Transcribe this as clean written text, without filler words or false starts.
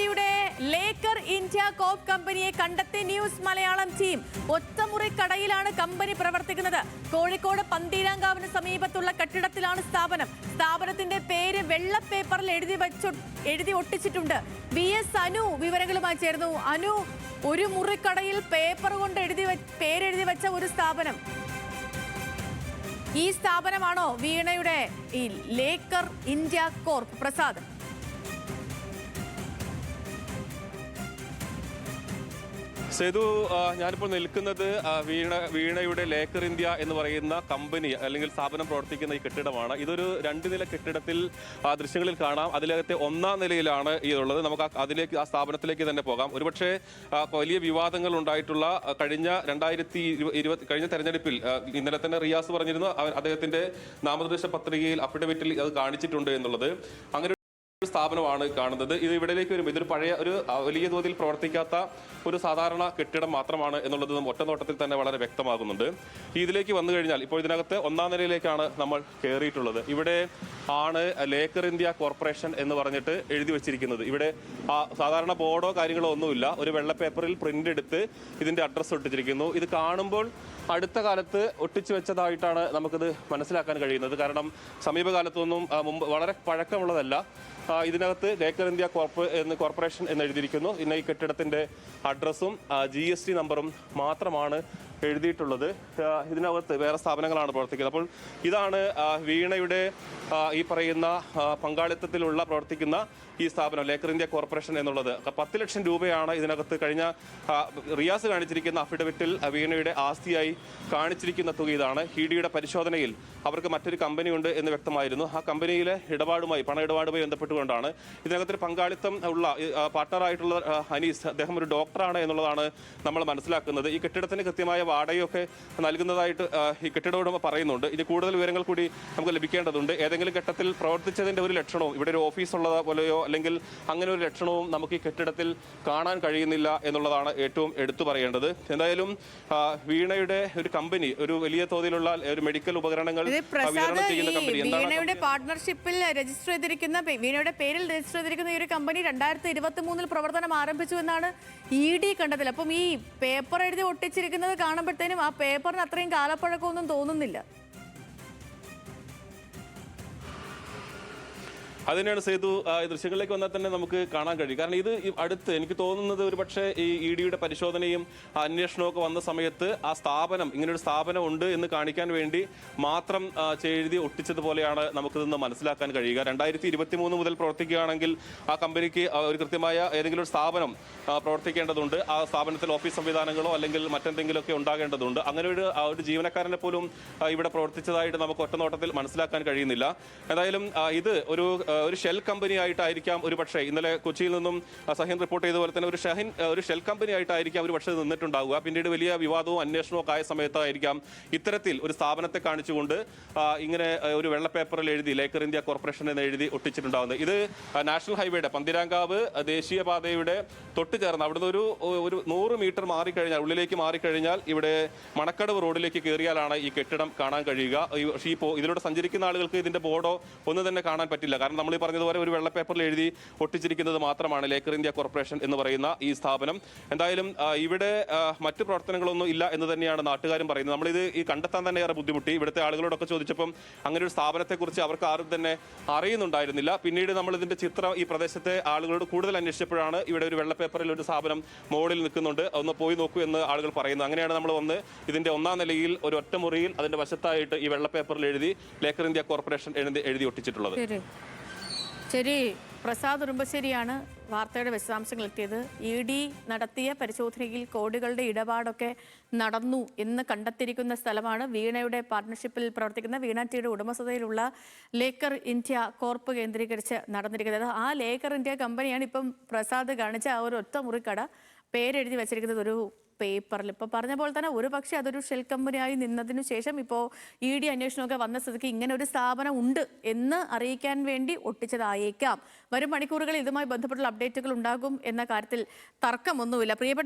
യുടെ Laker India കോപ്പ് കമ്പനിയെ കണ്ടെത്തി ന്യൂസ് മലയാളം ടീം. ഒറ്റമുറി കടയിലാണ് കമ്പനി പ്രവർത്തിക്കുന്നത്. കോഴിക്കോട് പന്തീരാങ്കാവിന് സമീപത്തുള്ള കെട്ടിടത്തിലാണ് സ്ഥാപനം. സ്ഥാപനത്തിന്റെ പേര് വെള്ള പേപ്പറിൽ എഴുതി ഒട്ടിച്ചിട്ടുണ്ട്. VS അനു വിവരങ്ങളുമായി ചേർന്നു. അനു, ഒരു മുറിക്കടയിൽ പേപ്പർ കൊണ്ട് പേരെഴുതി വെച്ച ഒരു സ്ഥാപനം, ഈ സ്ഥാപനമാണോ വീണയുടെ ഈ ലേക്കർ ഇന്ത്യ കോർപ്പ്? പ്രസാദ്, സേതു, ഞാനിപ്പോൾ നിൽക്കുന്നത് വീണയുടെ ലേക്കർ ഇന്ത്യ എന്ന് പറയുന്ന കമ്പനി അല്ലെങ്കിൽ സ്ഥാപനം പ്രവർത്തിക്കുന്ന ഈ കെട്ടിടമാണ്. ഇതൊരു 2 നില കെട്ടിടത്തിൽ ദൃശ്യങ്ങളിൽ കാണാം. അതിലകത്തെ 1ാം നിലയിലാണ് ഇതുള്ളത്. നമുക്ക് ആ സ്ഥാപനത്തിലേക്ക് തന്നെ പോകാം. ഒരുപക്ഷെ വലിയ വിവാദങ്ങൾ ഉണ്ടായിട്ടുള്ള കഴിഞ്ഞ തെരഞ്ഞെടുപ്പിൽ ഇന്നലെ തന്നെ റിയാസ് പറഞ്ഞിരുന്നു, അദ്ദേഹത്തിന്റെ നാമനിർദ്ദേശ പത്രികയിൽ അഫിഡവിറ്റിൽ അത് കാണിച്ചിട്ടുണ്ട് എന്നുള്ളത്. അങ്ങനെ സ്ഥാപനമാണ് കാണുന്നത്. ഇത് ഇവിടേക്ക് വരും. ഇതൊരു പഴയ ഒരു വലിയ തോതിൽ പ്രവർത്തിക്കാത്ത ഒരു സാധാരണ കെട്ടിടം മാത്രമാണ് എന്നുള്ളത് ഒറ്റനോട്ടത്തിൽ തന്നെ വളരെ വ്യക്തമാകുന്നുണ്ട്. ഇതിലേക്ക് വന്നു കഴിഞ്ഞാൽ ഇപ്പോൾ ഇതിനകത്ത് 1ാം നിലയിലേക്കാണ് നമ്മൾ കയറിയിട്ടുള്ളത്. ഇവിടെ ആണ് ലേക്കർ ഇന്ത്യ കോർപ്പറേഷൻ എന്ന് പറഞ്ഞിട്ട് എഴുതി വെച്ചിരിക്കുന്നത്. ഇവിടെ സാധാരണ ബോർഡോ കാര്യങ്ങളോ ഒന്നുമില്ല. ഒരു വെള്ള പേപ്പറിൽ പ്രിന്റ് എടുത്ത് ഇതിന്റെ അഡ്രസ്സ് ഒട്ടിച്ചിരിക്കുന്നു. ഇത് കാണുമ്പോൾ അടുത്ത കാലത്ത് ഒട്ടിച്ചു വെച്ചതായിട്ടാണ് നമുക്കിത് മനസ്സിലാക്കാൻ കഴിയുന്നത്. കാരണം സമീപകാലത്തൊന്നും മുമ്പ് വളരെ പഴക്കമുള്ളതല്ല. ഇതിനകത്ത് ലേക്കർ ഇന്ത്യ കോർപ്പറേഷൻ എന്ന് എഴുതിയിരിക്കുന്നു. പിന്നെ ഈ കെട്ടിടത്തിന്റെ അഡ്രസ്സും GST നമ്പറും മാത്രമാണ് എഴുതിയിട്ടുള്ളത്. ഇതിനകത്ത് വേറെ സ്ഥാപനങ്ങളാണ് പ്രവർത്തിക്കുന്നത്. അപ്പോൾ ഇതാണ് വീണയുടെ ഈ പറയുന്ന പങ്കാളിത്തത്തിലുള്ള പ്രവർത്തിക്കുന്ന ഈ സ്ഥാപനം ലേക്കർ ഇന്ത്യ കോർപ്പറേഷൻ എന്നുള്ളത്. 10 ലക്ഷം രൂപയാണ് ഇതിനകത്ത് കഴിഞ്ഞ റിയാസ് കാണിച്ചിരിക്കുന്ന അഫിഡവിറ്റിൽ വീണയുടെ ആസ്തിയായി കാണിച്ചിരിക്കുന്ന തുക ഇതാണ്. EDയുടെ പരിശോധനയിൽ അവർക്ക് മറ്റൊരു കമ്പനി ഉണ്ട് എന്ന് വ്യക്തമായിരുന്നു. ആ കമ്പനിയിലെ പണ ഇടപാടുമായി ബന്ധപ്പെട്ടുകൊണ്ടാണ് ഇതിനകത്തൊരു പങ്കാളിത്തം ഉള്ള പാർട്ണറായിട്ടുള്ള അനീസ്, അദ്ദേഹം ഒരു ഡോക്ടറാണ് എന്നുള്ളതാണ് നമ്മൾ മനസ്സിലാക്കുന്നത്. ഈ കെട്ടിടത്തിന് കൃത്യമായ വാടകയൊക്കെ നൽകുന്നതായിട്ട് ഈ കെട്ടിട ഉടമ പറയുന്നുണ്ട്. ഇത് കൂടുതൽ വിവരങ്ങൾ കൂടി നമുക്ക് ലഭിക്കേണ്ടതുണ്ട്. ഏതെങ്കിലും ഘട്ടത്തിൽ പ്രവർത്തിച്ചതിന്റെ ഒരു ലക്ഷണവും, ഇവിടെ ഒരു ഓഫീസ് ഉള്ളത് പോലെയോ അല്ലെങ്കിൽ അങ്ങനെ ഒരു ലക്ഷണവും നമുക്ക് ഈ കെട്ടിടത്തിൽ കാണാൻ കഴിയുന്നില്ല എന്നുള്ളതാണ് ഏറ്റവും എടുത്തു പറയേണ്ടത്. എന്തായാലും വീണയുടെ ഒരു കമ്പനി, ഒരു വലിയ തോതിലുള്ള ഒരു മെഡിക്കൽ ഉപകരണങ്ങൾ വിതരണം ചെയ്യുന്ന കമ്പനി, വീണയുടെ പാർട്ണർഷിപ്പിൽ രജിസ്റ്റർ ചെയ്തിരിക്കുന്ന, വീണയുടെ പേരിൽ രജിസ്റ്റർ ചെയ്തിരിക്കുന്ന ഈ ഒരു കമ്പനി 2023 പ്രവർത്തനം ആരംഭിച്ചു എന്നാണ് ED കണ്ടതിൽ. അപ്പം ഈ പേപ്പർ എഴുതി ഒട്ടിച്ചിരിക്കുന്നത് കാണുമ്പോഴത്തേനും ആ പേപ്പറിന് അത്രയും കാലപ്പഴക്കമൊന്നും തോന്നുന്നില്ല. അതിനാണ് സേതു ദൃശ്യങ്ങളിലേക്ക് വന്നാൽ തന്നെ നമുക്ക് കാണാൻ കഴിയും. കാരണം ഇത് അടുത്ത് എനിക്ക് തോന്നുന്നത് ഒരു പക്ഷേ ഈ EDയുടെ പരിശോധനയും അന്വേഷണവും ഒക്കെ വന്ന സമയത്ത് ആ സ്ഥാപനം, ഇങ്ങനൊരു സ്ഥാപനം ഉണ്ട് എന്ന് കാണിക്കാൻ വേണ്ടി മാത്രം എഴുതി ഒട്ടിച്ചതുപോലെയാണ് നമുക്കിതൊന്ന് മനസ്സിലാക്കാൻ കഴിയുക. 2023 മുതൽ പ്രവർത്തിക്കുകയാണെങ്കിൽ ആ കമ്പനിക്ക് ഒരു കൃത്യമായ ഏതെങ്കിലും ഒരു സ്ഥാപനം പ്രവർത്തിക്കേണ്ടതുണ്ട്. ആ സ്ഥാപനത്തിൽ ഓഫീസ് സംവിധാനങ്ങളോ അല്ലെങ്കിൽ മറ്റെന്തെങ്കിലുമൊക്കെ ഉണ്ടാകേണ്ടതുണ്ട്. അങ്ങനെ ഒരു ജീവനക്കാരനെ പോലും ഇവിടെ പ്രവർത്തിച്ചതായിട്ട് നമുക്ക് ഒറ്റനോട്ടത്തിൽ മനസ്സിലാക്കാൻ കഴിയുന്നില്ല. എന്തായാലും ഇത് ഒരു ഷെൽ കമ്പനി ആയിട്ടായിരിക്കാം ഒരു പക്ഷേ, ഇന്നലെ കൊച്ചിയിൽ നിന്നും സഹിൻ റിപ്പോർട്ട് ചെയ്ത പോലെ തന്നെ ഒരു ഷെൽ കമ്പനി ആയിട്ടായിരിക്കാം ഒരു പക്ഷേ നിന്നിട്ടുണ്ടാവുക. പിന്നീട് വലിയ വിവാദവും അന്വേഷണവും ഒക്കെ ആയ സമയത്തായിരിക്കാം ഇത്തരത്തിൽ ഒരു സ്ഥാപനത്തെ കാണിച്ചുകൊണ്ട് ഇങ്ങനെ ഒരു വെള്ള പേപ്പറിൽ എഴുതി ലേക്കർ ഇന്ത്യ കോർപ്പറേഷൻ എന്ന് എഴുതി ഒട്ടിച്ചിട്ടുണ്ടാവുന്നത്. ഇത് നാഷണൽ ഹൈവേയുടെ പന്തീരാങ്കാവ് ദേശീയപാതയുടെ തൊട്ട് ചേർന്ന് അവിടുന്ന് ഒരു 100 മീറ്റർ മാറിക്കഴിഞ്ഞാൽ, ഉള്ളിലേക്ക് മാറിക്കഴിഞ്ഞാൽ ഇവിടെ മണക്കടവ് റോഡിലേക്ക് കയറിയാലാണ് ഈ കെട്ടിടം കാണാൻ കഴിയുക. ഇതിലൂടെ സഞ്ചരിക്കുന്ന ആളുകൾക്ക് ഇതിന്റെ ബോർഡോ ഒന്നും തന്നെ കാണാൻ പറ്റില്ല. കാരണം നമ്മൾ ഈ പറഞ്ഞതുപോലെ ഒരു വെള്ള പേപ്പറിൽ എഴുതി ഒട്ടിച്ചിരിക്കുന്നത് മാത്രമാണ് ലേക്കർ ഇന്ത്യ കോർപ്പറേഷൻ എന്ന് പറയുന്ന ഈ സ്ഥാപനം. എന്തായാലും ഇവിടെ മറ്റു പ്രവർത്തനങ്ങളൊന്നും ഇല്ല എന്ന് തന്നെയാണ് നാട്ടുകാരും പറയുന്നത്. നമ്മളിത് കണ്ടെത്താൻ തന്നെ ഏറെ ബുദ്ധിമുട്ടി. ഇവിടുത്തെ ആളുകളോടൊക്കെ ചോദിച്ചപ്പം അങ്ങനെ ഒരു സ്ഥാപനത്തെക്കുറിച്ച് അവർക്ക് ആരും തന്നെ അറിയുന്നുണ്ടായിരുന്നില്ല. പിന്നീട് നമ്മൾ ഇതിന്റെ ചിത്രം ഈ പ്രദേശത്തെ ആളുകളോട് കൂടുതൽ അന്വേഷിച്ചപ്പോഴാണ് ഇവിടെ ഒരു വെള്ള പേപ്പറിൽ ഒരു സ്ഥാപനം മോളിൽ നിൽക്കുന്നുണ്ട്, ഒന്ന് പോയി നോക്കൂ എന്ന് ആളുകൾ പറയുന്നത്. അങ്ങനെയാണ് നമ്മൾ വന്ന് ഇതിന്റെ 1ാം നിലയിൽ ഒരു ഒറ്റമുറിയിൽ അതിന്റെ വശത്തായിട്ട് ഈ വെള്ള പേപ്പറിൽ എഴുതി ലേക്കർ ഇന്ത്യ കോർപ്പറേഷൻ എഴുതി ഒട്ടിച്ചിട്ടുള്ളത്. ശരി, പ്രസാദ് ഉറുമ്പശ്ശേരിയാണ് വാർത്തയുടെ വിശദാംശങ്ങൾ എത്തിയത്. ED നടത്തിയ പരിശോധനയിൽ കോടികളുടെ ഇടപാടൊക്കെ നടന്നു എന്ന് കണ്ടെത്തിയിരിക്കുന്ന സ്ഥലമാണ് വീണയുടെ പാർട്ണർഷിപ്പിൽ പ്രവർത്തിക്കുന്ന വീണ ടീയുടെ ഉടമസ്ഥതയിലുള്ള ലേക്കർ ഇന്ത്യ കോർപ്പ് കേന്ദ്രീകരിച്ച് നടന്നിരിക്കുന്നത്. ആ ലേക്കർ ഇന്ത്യ കമ്പനിയാണ് ഇപ്പം പ്രസാദ് കാണിച്ച ആ ഒരു ഒറ്റ മുറിക്കട പേരെഴുതി വെച്ചിരിക്കുന്നത് ഒരു പേപ്പറിൽ. ഇപ്പോൾ പറഞ്ഞ പോലെ തന്നെ ഒരു പക്ഷേ അതൊരു ഷെൽ കമ്പനിയായി നിന്നതിനു ശേഷം ഇപ്പോൾ ED അന്വേഷണമൊക്കെ വന്ന സ്ഥിതിക്ക് ഇങ്ങനെ ഒരു സ്ഥാപനം ഉണ്ട് എന്ന് അറിയിക്കാൻ വേണ്ടി ഒട്ടിച്ചതായേക്കാം. വരും മണിക്കൂറുകളിൽ ഇതുമായി ബന്ധപ്പെട്ടുള്ള അപ്ഡേറ്റുകൾ ഉണ്ടാകും എന്ന കാര്യത്തിൽ തർക്കമൊന്നുമില്ല. പ്രിയപ്പെട്ട